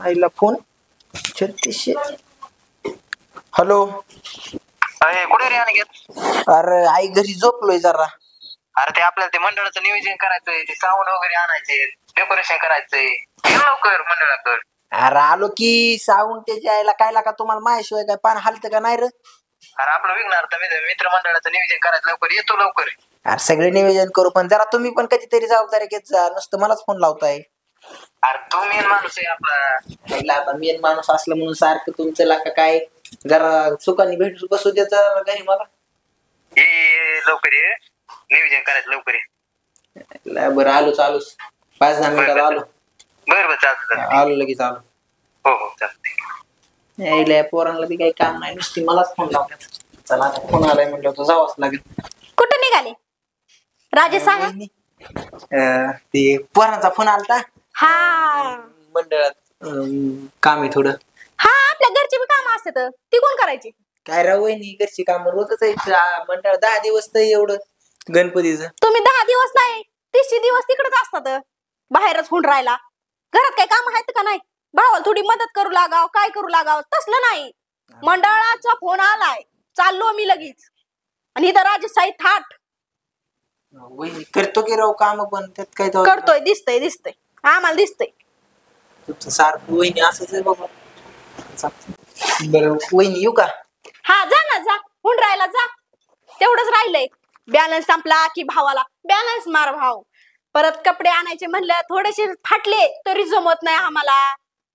आईला phone 3600. Hello. कुठे रे अनिकेत? अरे आई घरी झोपलोय जरा. अरे ते आपल्याला ते मंडळाचं नियोजन करायचंय, ते साऊंड वगैरे आणायचे, डेकोरेशन करायचंय. ये लवकर मंडळाकडे. अरे आलो की. साऊंड त्याच्या आईला काय लागा तुम्हाला माझ्याशिवाय काय पान हालतं का नाही रे? अरे आपलं विघ्नार मित्र मंडळाचं नियोजन करायचं, लवकर येतो लवकर. अरे सगळे नियोजन करू पण जरा तुम्ही पण कधीतरी जबाबदारी घेत जा. नुसतं मलाच फोन लावताय. अरे तू मेन माणूस आहे आपला. आता मेन माणूस असलं म्हणून सारखं तुमचं लाका काय जरा सुखाने भेट बसू द्यायचं घरी मला. ये लवकर ये, नियोजन करायचं लवकर ये. बरं आलो चालूच 5-10 मिनिटात आलो. बरं चालतं. आलो लगेच आलो. हो चालतंय. यायला पोरांना बी काही काम नाही, नुसती मलाच फोन लावतात. चला आता फोन आलाय म्हटलं तर जावंच लागेल. कुठं निघाले राजे सांगा? ते पोरांचा फोन आलता. हा मंडळात काम आहे थोडं. हा आपल्या घरचे बी काम असतात, ती कोण करायची? काय राव वहिनी घरची काम रोजच आहे. मंडळ 10 दिवस तर एवढं गणपतीचं. तुम्ही 10 दिवस नाही 30 दिवस तिकडेच असतात, बाहेरच हुंड राहायला. घरात काही काम आहेत का नाही? भावाला थोडी मदत करू लागाव, काय करू लागाव, तसलं नाही. मंडळाचा फोन आलाय, चाललो मी लगेच. आणि इथं राजशाही थाट वहिनी करतो की राव काम, पण त्यात काय करतोय. दिसतंय आम्हाला दिसतंय. तुमचं सारखं वहिनी असंच आहे बाबा. बरं वहिनी येऊ का? हा जा ना, जा हुंड राहायला जा. तेवढंच राहिलंय. बॅलन्स संपला की भावाला बॅलन्स मार भाव. परत कपडे आणायचे म्हणलं थोडेसे फाटले तरी जमत नाही आम्हाला,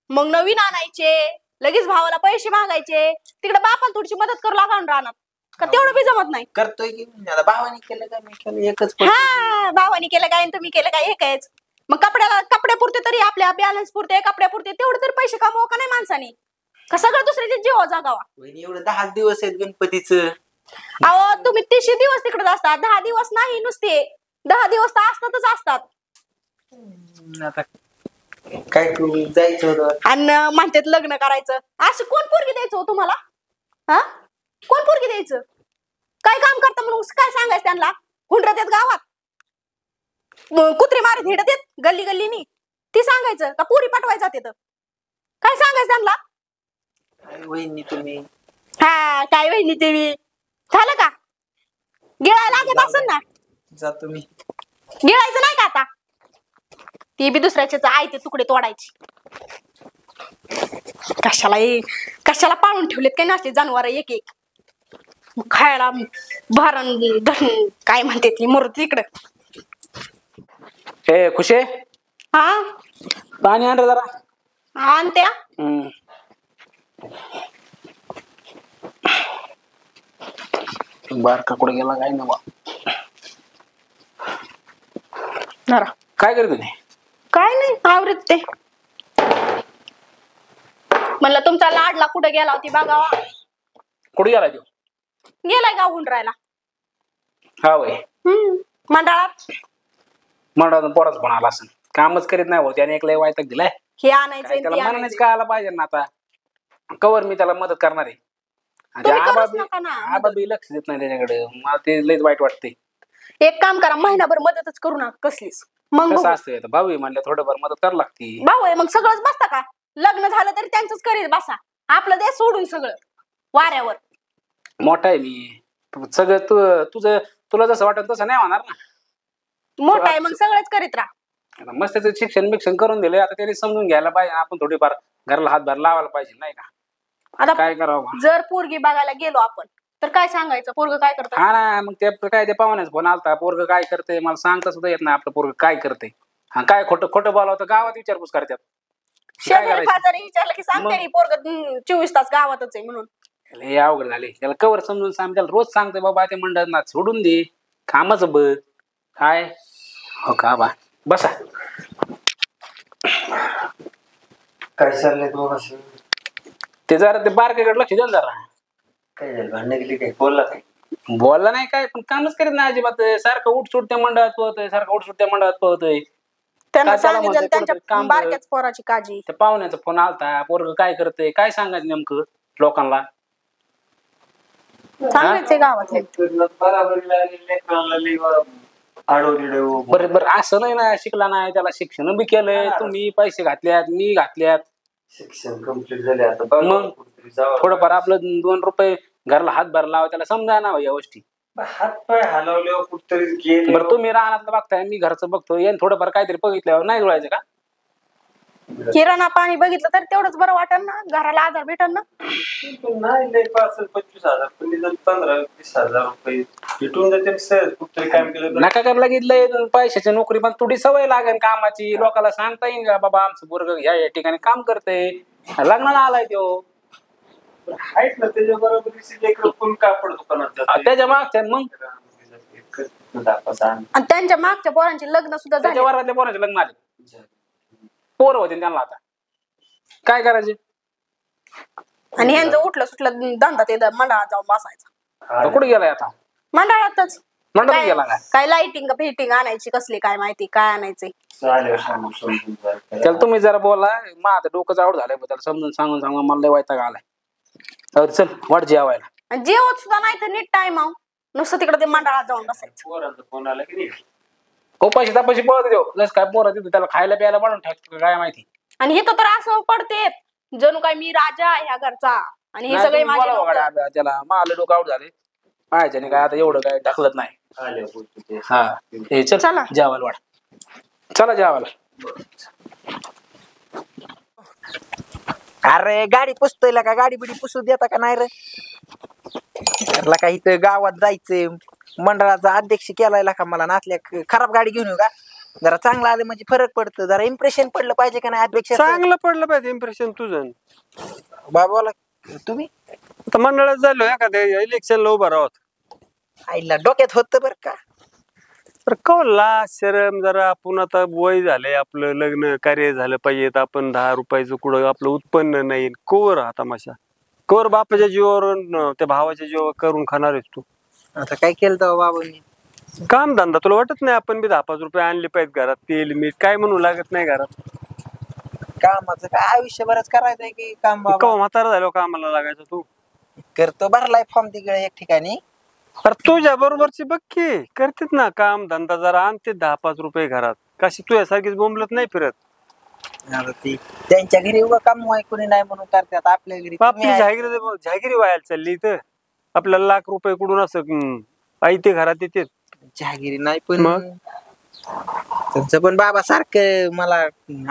मग नवीन आणायचे. लगेच भावाला पैसे मागायचे. तिकडे बापाला थोडीशी मदत करू लागावून राहणार का? तेवढं बी जमत नाही. करतोय की आता भावानी केलं काय मी केलं एकच. हा भावानी केलं काय तुम्ही केलं काय एकच. मग कपड्या पुरते तरी आपल्या बॅलन्स पुरते, कपड्या पुरते तेवढे तरी पैसे कमवा का नाही माणसाने? का सगळं दुसऱ्याचे जीव जागावा? एवढं 10 दिवस आहेत गणपतीचं. अहो तुम्ही 30 दिवस तिकडे असतात, 10 दिवस नाही. नुसते 10 दिवस तर असतात. आता काय करू जायचं होतं आणि म्हणतात लग्न करायचं. असं कोण पोरगी द्यायचं हो तुम्हाला? हा कोण पोरगी द्यायचं? काय काम करता म्हणून काय सांगायचं त्यांना? हुंडत येत गावात, कुत्रे मारत हिडत येत गल्ली गल्लीनी, ती सांगायचं का पुरी पाठवायचा तिथं? काय सांगायचं त्यांना? वहिनी तुम्ही. हा काय वहिनी तुम्ही झालं का? गिळायला लागत असेल ना? जा तुम्ही. गिळायचं नाही का आता? ती बी दुसऱ्याचे आहे ते तुकडे तोडायची. कशाला पाळून ठेवलेत काय नसते जनावर एक एक. खायला भरण काय म्हणते ती मोर तिकडं. ए खुशे, हा पाणी आण रे जरा. आणत्या. बारका कुठे गेला काय नवा? काय करत होती? काय नाही आवरत ते. म्हणलं तुमचा लाडला कुठे गेला होती बघावा. कुठे गेला तो? गेलाय गावून राहायला. हा वय मंडळात. मंडळातून पोराच फोन आला असं. कामच करीत नाही होत त्याने एक लय वायताक दिलाय. हे आणायचं त्याला म्हणायचं काय आला पाहिजे ना आता. कवर मी त्याला मदत करणार आहे. आबा बी लक्ष देत नाही त्याच्याकडे. मला ते लयच वाईट वाटते. एक काम करा, महिनाभर मदतच करू नका कसलीच. मग कसं असतं भाऊ आहे म्हणलं थोडंफार मदत करावं लागते. भाऊ आहे मग सगळंच बसता का? लग्न झालं तरी त्यांचंच करीत बसा. आपलं दे सोडून सगळं वाऱ्यावर. मोठा आहे मी. सगळं तुला जसं वाटत तसं नाही होणार ना. मोठा आहे मग सगळंच करीत राहा. मस्त त्याचं शिक्षण करून दिले. आता त्याने समजून घ्यायला पाहिजे. आपण थोडीफार घराला हातभार लावायला पाहिजे नाही का? आता काय करावं? जर पोरगी बघायला गेलो आपण तर काय सांगायचं? पोरग काय करत? हा ना, मग ते पाहुण्याच फोन आलता. पोरग काय करते मला सांगता सुद्धा येत नाही आपलं पोरग काय करते. हा काय खोटं बोलावं गावात विचारपूस करतात. शेजारी पाजारी विचारलं की सांगते पोरग 24 तास गावातच आहे म्हणून. हे अवघड झाले. त्याला कवर समजून सांग. त्याला रोज सांगते बाबा ते मंडळात सोडून दे कामच बघ. काय हो का बा बसा. काय चाललंय बाबा? ते जरा ते बारकेकडे लक्ष द्या जरा. काय झालं? भांडण केली काय? बोलला काय? बोलला नाही काय पण कामच करीत नाही अजिबात. सारखं उठसूट त्या मंडळात पळतोय. त्यांना सांगितलं त्यांच्या बारक्याच पोराची काळजी. त्या पाहुण्याचा फोन आलता. पोरग काय करतंय काय सांगायचं नेमकं लोकांना? सांगायचंय गावात. बरं असं नाही ना. शिकला नाही त्याला शिक्षण बी केलंय तुम्ही. पैसे घातल्यात मी घातल्यात. शिक्षण कम्प्लीट झाले आता मग थोडंफार आपलं 2 रुपये घराला हातभार लावा त्याला समजा ना या गोष्टी. हात पाय हलवल्यावर कुठतरी गेले. बरं तुम्ही रानातलं बघताय मी घरचं बघतो याने थोडंफार काहीतरी बघितल्यावर नाही जुळायचं का? किराणा पाणी बघितलं तर तेवढंच बरं वाटेल ना, घराला आधार भेटेल ना. नाही लय 25,000 पण निदान 15-20,000 रुपये भेटून जाते सहज. कुठतरी काम केलं नका कर लागितलंय पैशाची नोकरी पण थोडी सवय लागेल कामाची. लोकांना सांगता येईल का बाबा आमचं पोरगं या ठिकाणी काम करतंय, लग्नाला आलाय तो. आहेत ना त्याच्या बरोबर कोण कापड दुकानात त्याच्या मागच्या मग आणि त्यांच्या मागच्या पोरांचे लग्न सुद्धा झाले. त्याच्या वरातल्या पोरांचे लग्न आले, पोरं होते त्यांना. आता काय करायचे? आणि ह्यांचं उठलं सुटलं धंदा ते मंडळात जाऊन बसायचा. कुठे गेलाय आता? मंडळातच. मंडळात गेला काय लाइटिंग फिटिंग आणायची कसली काय माहिती काय आणायचंय. त्याला तुम्ही जरा बोला, माझं डोकंच आवड झालंय त्याला समजून सांगून मला लय वैताग आलाय. चल वाट जेवायला. जेवत सुद्धा नाही तर नीट टाइम नुसतं तिकडे ते मंडळात जाऊन बसायचं. पोरांचा फोन आला की नाही उपाशी तापाशी पळत देऊ जस काय पोरं तिथे त्याला खायला प्यायला बनवून ठेवतो काय माहिती. आणि हे तर असं पडते जणू काय मी राजा ह्या घरचा आणि हे सगळे माझे लोकं. त्याला मला डोकं आउट झाले पाहायच्याने काय आता एवढं काय ढकलत नाही. हा हे चल चला जेवायला वाट. चला जेवायला. अरे गाडी पुसतोय का? गाडी बिडी पुसू देता का नाही रे? काही तर गावात जायचंय, मंडळाचा अध्यक्ष केलाय का मला. नाचल्या खराब गाडी घेऊन येऊ का? जरा चांगला आलं म्हणजे फरक पडतं, जरा इम्प्रेशन पडलं पाहिजे का नाही अध्यक्ष? चांगलं पडलं पाहिजे इम्प्रेशन तुझं. बाबाला तुम्ही आता मंडळात झालो एखाद्या इलेक्शनला उभा राहत आईला डोक्यात होतं बरं का. तर कवला शरम जरा. आपण आता वय झालंय, आपलं लग्न कार्य झालं पाहिजे. आपण 10 रुपयाचं कुठं आपलं उत्पन्न नाही. कोवर हा तमाशा कोवर बापाच्या जीवावर त्या भावाच्या जीवावर करून खाणार आहेस तू. आता काय केलं तर बाबांनी? काम धंदा तुला वाटत नाही आपण बी 10-5 रुपये आणले पाहिजेत घरात? तेल मीठ काय म्हणू लागत नाही घरात. कामाचं काय आयुष्यभरच करायचंय की काम? बाबा म्हातारा झालो कामाला लागायचं तू. करतो भरलाय फॉर्म तिकडे एक ठिकाणी. अरे तुझ्या बरोबरची बघ की करतेत ना काम धंदा, जरा आणते 10-5 रुपये घरात. कशी तुझ्यासारखीच बोंबलत नाही फिरत. त्यांच्या घरी उगा काम कोणी नाही म्हणून करतात. आपल्या घरी आपली जहागिरी व्हायला चालली इथं. आपल्याला लाख रुपये कुठून असं आई ते घरात येते. जहागिरी नाही पण त्यांचं पण बाबा सारखं मला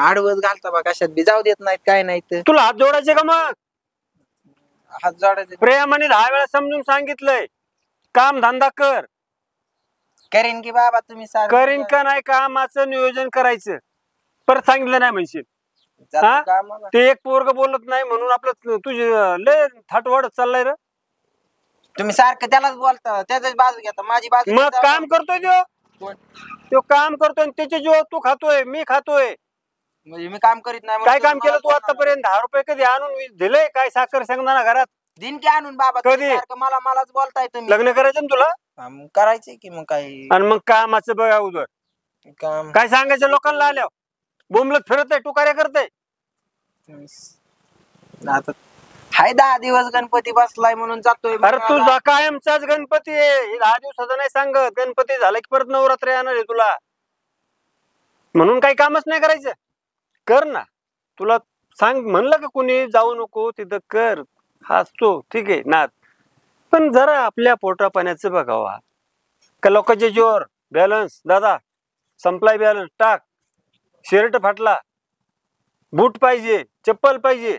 आडवत घालता बा, कशात बी जाऊ देत नाहीत काय नाही. तर तुला हात जोडायचे का? मग हात जोडायचे प्रेमाने 10 वेळा समजून सांगितलंय काम धंदा कर. करीन की बाबा तुम्ही करीन का नाही कामाचं नियोजन करायचं. परत सांगितलं नाही म्हणशील. ते एक पोरग बोलत नाही म्हणून आपलं तुझे लय थाट वाढत चाललाय रे. तुम्ही सारखं त्यालाच बोलता, त्याच बाजू घेता, माझी बाजू. मग काम करतोय तो काम करतोय त्याच्या जीवावर तू खातोय, मी खातोय. म्हणजे मी काम करीत नाही? काय काम केलं तू आतापर्यंत? 10 रुपये कधी आणून दिले काय? साखर शेंगदाणा घरात दिन की आणून बाबा? कधी? मलाच बोलताय तुम्ही. लग्न करायचं ना तुला? करायचंय की मग काय. आणि मग कामाचं बघा उदर काम काय सांगायचं लोकांना आल्या बोंबलत फिरत आहे, तू कार्य करते. आता हाय 10 दिवस गणपती बसलाय म्हणून जातोय. अरे तुझा कायमचाच गणपती आहे. 10 दिवसाचा नाही सांगत. गणपती झाला की परत नवरात्र येणार आहे तुला. म्हणून काही कामच नाही करायचं. कर ना. तुला सांग म्हणलं का कुणी जाऊ नको तिथं कर. हसतो ठीक आहे नात, पण जरा आपल्या पोटा पाण्याचं बघावा का. लोकांच्या जोर बॅलन्स दादा संपलाय, बॅलन्स टाक. शर्ट फाटला, बूट पाहिजे, चप्पल पाहिजे.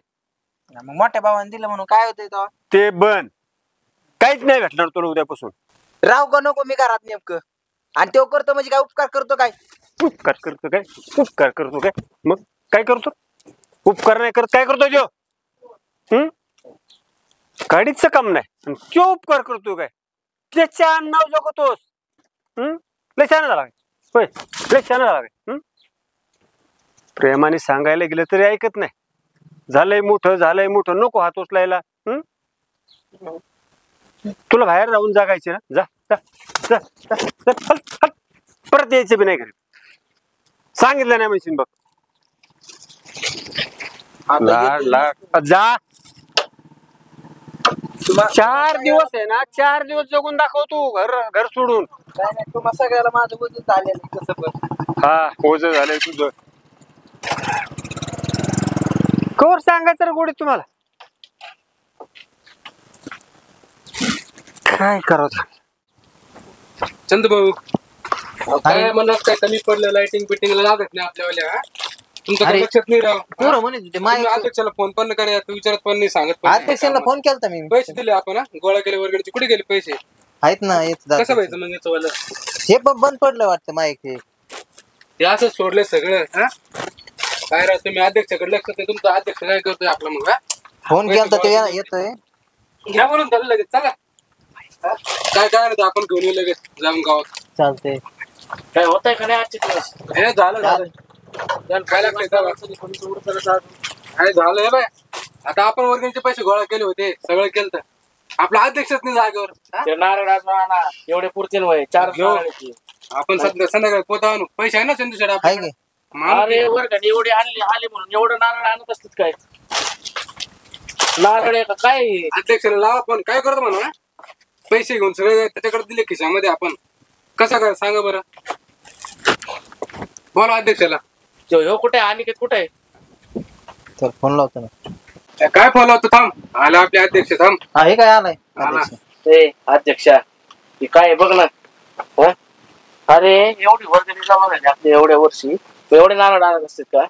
मोठ्या भावाने दिलं म्हणून काय होतंय ते बन. काहीच नाही भेटणार तुला उद्यापासून. राव का नको मी घरात नेमकं. आणि तो करतो म्हणजे काय उपकार करतो काय? उपकार करतो काय? उपकार करतो काय? मग काय करतो? उपकार नाही करत काय करतो जो? गाडीचं काम नाही तो उपकार करतो काय? त्याच्या नाव जगतोस. लय छान झाला होय, लय छान झाला काय? प्रेमाने सांगायला गेलं तरी ऐकत नाही. झालंय मोठं नको हात उचलायला. तुला बाहेर राहून जागायचे ना? जा जा जा, जा, जा, हल, हल. परत यायचं बी नाही घरी. सांगितलं नाही म्हणशील बघ. जा 4 दिवस आहे ना, 4 दिवस जगून दाखव तू घर सोडून. तुम्हाला सगळ्याला माझं वजन झालेलं कसं पण. हा ओझं झालंय तुझं. कवर सांगायचं रे गोडी तुम्हाला काय करावं चंदभाऊ काय म्हणत काय कमी पडलं लाइटिंग बिटिंगला लागत नाही आपल्यावाल्या तुमचं काही लक्षात नाही राव पोरं म्हणत होते तुम्ही अध्यक्षाला फोन पण नाही करा विचारत पण नाही सांगत पण नाही. अध्यक्षांना फोन केलता मी पैसे दिले आपण गोळा केले वर्गणीचे कुठे गेले पैसे आहेत ना येत कसं व्हायचं मग याचं वालं हे पण बंद पडलं वाटतं माईक हे ते असं सोडले सगळं हा काय राव तुम्ही अध्यक्षाकडे लक्ष नाही तुमचा अध्यक्ष काय करतोय आपलं मग फोन केलता ते येतोय घ्या बोलून झालं लगेच चला काय काय नाही आपण घेऊन येऊ लगेच जाऊन गावात चालतंय काय होत आहे का नाही आजचे दिवस हे झालं काय लागतंय काय झालंय बाय आता आपण वर्गणीचे पैसे गोळा केले होते सगळं केलं आपला अध्यक्षच नाही जागेवर ते नारळाचं आणा एवढे पुरतील वय 4 नारळाची. आपण संध्याकाळी पोता आणू पैसे आहे ना चंदूशेठ आहे की अरे वर्गणी एवढे आणले आले म्हणून एवढं नारळ आणत असतात काय नारळ आहे का काय अध्यक्षाला लावा पण काय करतो म्हणा पैसे घेऊन सगळे त्याच्याकडे दिले खिशामध्ये आपण कसं काय सांगा बरं बोला अध्यक्षाला ह्यो कुठे आहे अनिकेत कुठे आहे तर फोन लावतो ना काय फॉलो होतो थांब आला आपले अध्यक्ष थांब हा हे काय आलाय आला. अध्यक्ष ए अध्यक्षा हे काय आहे बघ ना हं? अरे एवढी वर्गणी जमा झाली आपल्या एवढ्या वर्षी तू एवढे नारळ आणत असतात का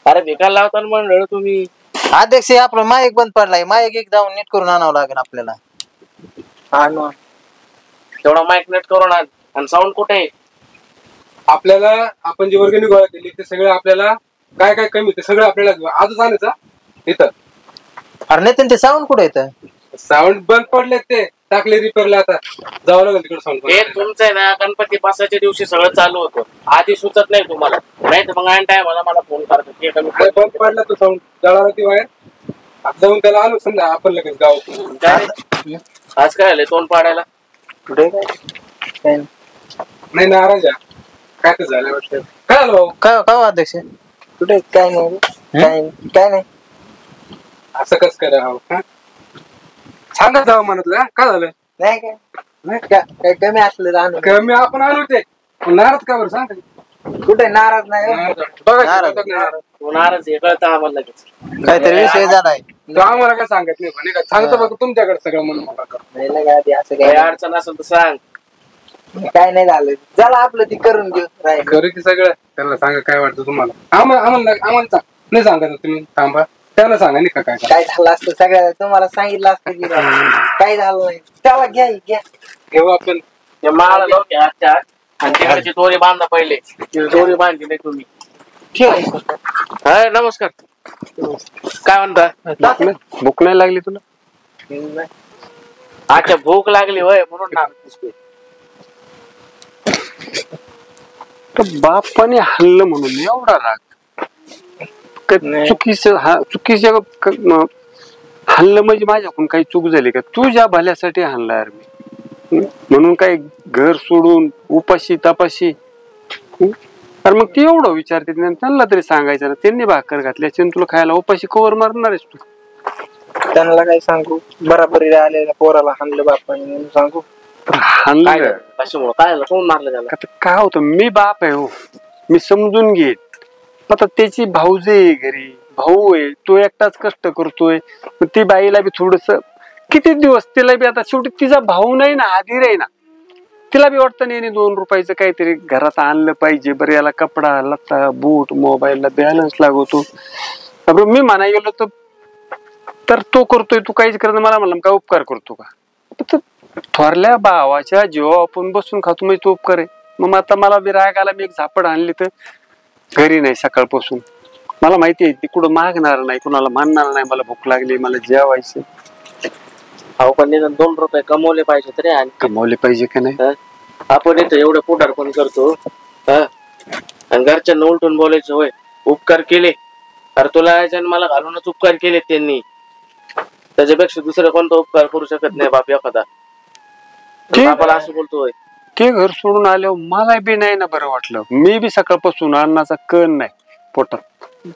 अरे भिकायला लावताना म्हणलं तुम्ही अध्यक्ष हे आपलं माईक बंद पडलाय माईक एक जाऊन नीट करून आणावं लागेल आपल्याला आणू तेवढा माईक नेट करून आण आणि साऊंड कुठे आहे आपल्याला आपण जी वर्गणी गोळा केली ते सगळं आपल्याला काय काय कमी ते सगळं आपल्याला आजच आणायचं इथं अरे नाही ते साऊंड कुठे येतं साऊंड बंद पडले ते टाकले रिपेअरला आता जावं लागेल तिकडे साऊंड हे तुमचं आहे ना गणपती बसायच्या दिवशी सगळं चालू होतं आधी सुचत नाही तुम्हाला नाही तर मग ऐन टायमाला मला फोन करतात ते कमी बंद पडला तो साऊंड जळाला ती वायर आता जाऊन त्याला आणू समजा आपण लगेच गाव काय रे? आज काय आलंय तोंड पाडायला कुठे काय नाही नाराज आहे काय तर झालं वाटतं काय आलं भाऊ काय अध्यक्ष कुठे काय नाही काय नाही असं कस करा हा सांगा जावं म्हणतलं काय झालं नाही काय कमी असलं तर आणू कमी आपण आणू ते नाराज का बरं सांग कुठे नाराज नाही हो. बघा नाराज. तू नाराज हे कळतं आम्हाला लगेच काहीतरी विषय झालाय तो आम्हाला काय सांगत नाही म्हणे काय सांगतो बघ तुमच्याकडे सगळं म्हणून मला कर. नाही ना का ते असं काही काय अडचण असेल तर सांग काय नाही झालं झालं आपलं ती करून घेऊ राहील खरं की सगळं त्यांना सांगा काय वाटतं तुम्हाला आम्हाला नाही सांगत तुम्ही थांबा त्यांना सांगा नाही का काय काय झालं असतं सगळ्या तुम्हाला सांगितलं असतं की काय झालं नाही त्याला घ्या घेऊ आपण ते माळा लावून घ्या आजच्या आज. आणि तिकडची दोरी बांधा पहिले ती दोरी बांधली नाही तुम्ही ठेव हाय नमस्कार काय म्हणता भूक नाही लागली तुला अच्छा भूक लागली होय म्हणून ना बापाने हल्लं म्हणून एवढा राग चुकीचं हल्लं म्हणजे माझ्याकडून काही चूक झाली का तुझ्या भल्यासाठी हल्ला यार मी म्हणून काही घर सोडून उपाशी तपाशी अरे मग ती एवढं विचारते त्यांना तरी सांगायचं ना त्यांनी भाकर घातल्याची तुला खायला उपाशी कवर मारणारच तू त्यांना काय सांगू बराबरी आलेल्या पोराला हाणलं बापाने म्हणून सांगू हल्लं कशामुळं काय कोण मारलं त्याला आता काय होतं मी बाप आहे हो मी समजून घेत आता त्याची भाऊज आहे घरी भाऊ आहे तो एकटाच कष्ट करतोय ती बाईला बी थोडस किती दिवस तिला बी आता शेवटी तिचा भाऊ नाही ना आधीर आहे ना तिला बी वाटतं नाही 2 रुपयाचं काहीतरी घरात आणलं पाहिजे बरं याला कपडा लत्ता बूट मोबाईलला बॅलन्स लागवतो मी म्हणा गेलो तर तो करतोय तू काहीच करत मला म्हणलं काय उपकार करतो का थोरल्या भावाच्या जेव्हा आपण बसून खातो म्हणजे तो उपकार आहे मग आता मला बी राग आला मी एक झापड आणली तर घरी नाही सकाळपासून मला माहिती आहे ती कुठं मागणार नाही कुणाला मानणार नाही मला भूक लागली मला जेवायचं अहो पण निदान 2 रुपये कमवले पाहिजे तरी आणि कमावले पाहिजे का नाही आपण इथं एवढं पुढारपण करतो आणि घरच्यांना उलटून बोलायचं होय उपकार केले अरे तुला मला घालूनच उपकार केले त्यांनी त्याच्यापेक्षा दुसरा कोणता उपकार करू शकत नाही बाप एखादा बापाला असं बोलतोय ते घर सोडून आल्यावर मला बी नाही ना बरं वाटलं मी बी सकाळपासून अन्नाचा कण नाही पोटात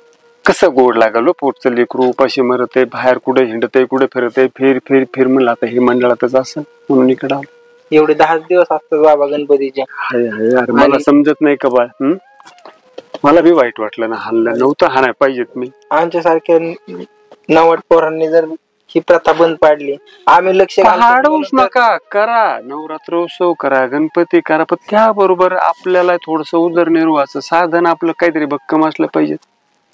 कसं गोड लागलो पोटचं लेकरू उपाशी मरत आहे बाहेर कुठे हिंडत आहे कुठे फिरत आहे फिर फिर फिर म्हणलं आता हे मंडळातच असं म्हणून इकडे आलो एवढे 10 दिवस असतात बाबा गणपतीचे मला समजत नाही का बाळ मला बी वाईट वाटलं ना, हाणलं नव्हतं हाणाय पाहिजेत मी. आमच्यासारख्या 90 पोरांनी जर ही प्रथा बंद पाडली, आम्ही लक्ष हाडवूच नका, करा नवरात्रोत्सव करा, गणपती करा, पण त्याबरोबर आपल्याला थोडस उदरनिर्वाहाचं साधन आपलं काहीतरी भक्कम असलं पाहिजे.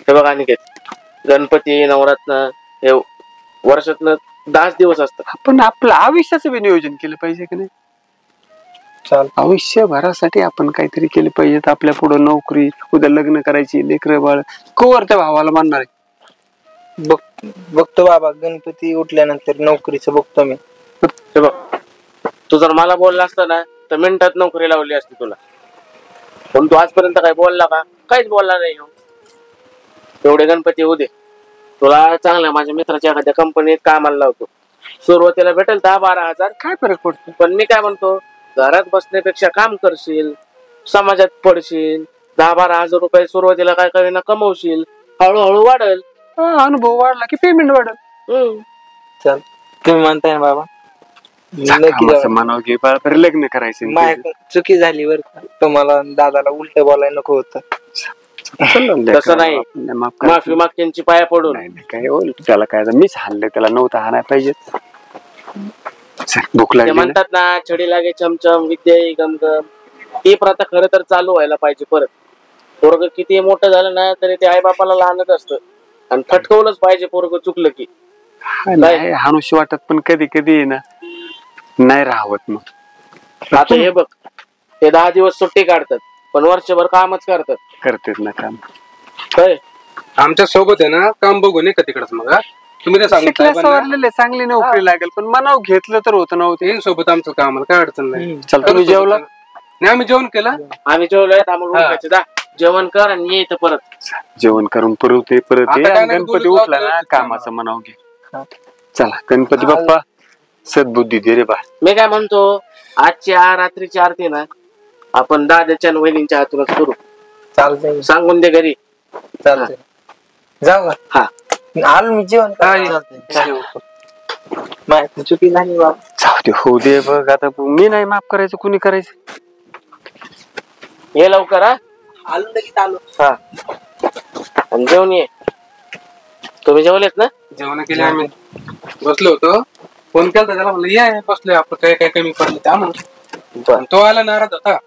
हे बघा अनिकेत, गणपती नवरात्र हे वर्षातनं 10 दिवस असतात. आपण आपलं आयुष्याचं बी नियोजन केलं पाहिजे की नाही. आयुष्यभरासाठी आपण काहीतरी केलं पाहिजे. आपल्या पुढे नोकरी, उद्या लग्न करायची, लेकर बाळ, कोवर त्या भावाला मानणार आहे. बघतो बाबा, गणपती उठल्यानंतर नोकरीचं बघतो मी. हे बघ, तू जर मला बोलला असता ना तर मिनिटात नोकरी लावली असती तुला, पण तू आजपर्यंत काय बोलला का? काहीच बोलला नाही. एवढे गणपती होऊ दे, तुला चांगल्या माझ्या मित्राच्या एखाद्या कंपनीत कामाला लावतो. सुरुवातीला भेटेल 10-12 हजार, काय फरक पडतो. पण मी काय म्हणतो, घरात बसण्यापेक्षा काम करशील, समाजात पडशील, 10-12 हजार रुपये सुरुवातीला काय काय ना कमवशील, हळूहळू वाढेल. अनुभव वाढला की पेमेंट वाढेल. चल, तुम्ही म्हणताय ना बाबा, म्हणावं घे बरं, लग्न करायचं. माझ्या चुकी झाली बरं का, तुम्हाला दादाला उलट बोलायला नको होतं. तसं नाही, माफी मागच्यांची पाया पडून. काय त्याला काय, मीच हाणले त्याला, नव्हतं हाणाय पाहिजे. भूक लागली म्हणतात ना, छडी लागे चमचम विद्या गमगम, ती प्रथा खरं तर चालू व्हायला पाहिजे परत. पोरग किती मोठं झालं ना तरी ते आई बापाला लहानच असतं, आणि फटकवलंच पाहिजे पोरग चुकलं की. नाही हाणूशी वाटत, पण कधी कधी ना नाही राहत. मग आता हे बघ, ते 10 दिवस सुट्टी काढतात पण वर्षभर कामच करतात. करतेच ना काम. काय आमच्या सोबत आहे ना, काम बघून ये का तिकडच. मग तुम्ही ते सांगितलं चांगली नोकरी लागेल, पण मनाव घेतलं तर होतं नव्हतं. सोबत आमचं काम, काय अडचण नाही. चल, तुम्ही जेवला? नाही, आम्ही जेवण केलं. आम्ही जेवलोय, जेवण कर आणि ये इथं परत. जेवण करून परत ये. गणपती उठला ना, कामाचं मनाव घे. चला, गणपती बाप्पा सद्बुद्धी दे रे बा. मी काय म्हणतो, आजची रात्रीची आरती ना आपण दादाच्या वहिनींच्या हातूनच करू. चालतंय, सांगून दे घरी. चालतंय. जाऊ का? हा, आलो मी जेवण. माझी चुकी झाली बाबा. जाऊ दे, होऊ दे. बघ आता मी नाही माफ करायचं, कुणी करायचं. ये लवकर. हा, आलो लगेच आलो. हा, आणि जेवण ये. तुम्ही जेवलेत ना? जेवण केले आम्ही, बसलो होतो. फोन केला त्याला, म्हणलं या बसलोय, आपलं काय काय कमी पडलं त्या म्हणून. तो आला नाराज होता.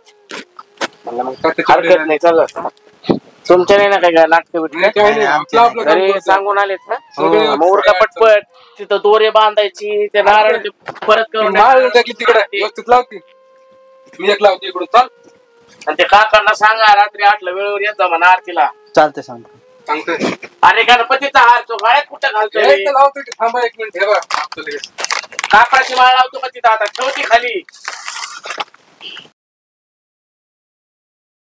हरकत नाही, चालत तुमच्या नाही ना काय नाटक घरी सांगून आलेत ना, मोरका पटपट तिथं दोरे बांधायची, ते नारळ परत करून तिकडे व्यवस्थित लावते. मी एक लावते इकडून. चाल, आणि ते काकांना सांगा रात्री 8ला वेळेवर येत जा म्हणा आरतीला. चालतंय, सांगतो. सांगतोय. अरे गणपतीचा हार तो गळ्यात कुठं घालतोय? लावतो, थांबा 1 मिनिट. हे बघ, कापडाची माळ लावतो का तिथं, आता ठेवती खाली.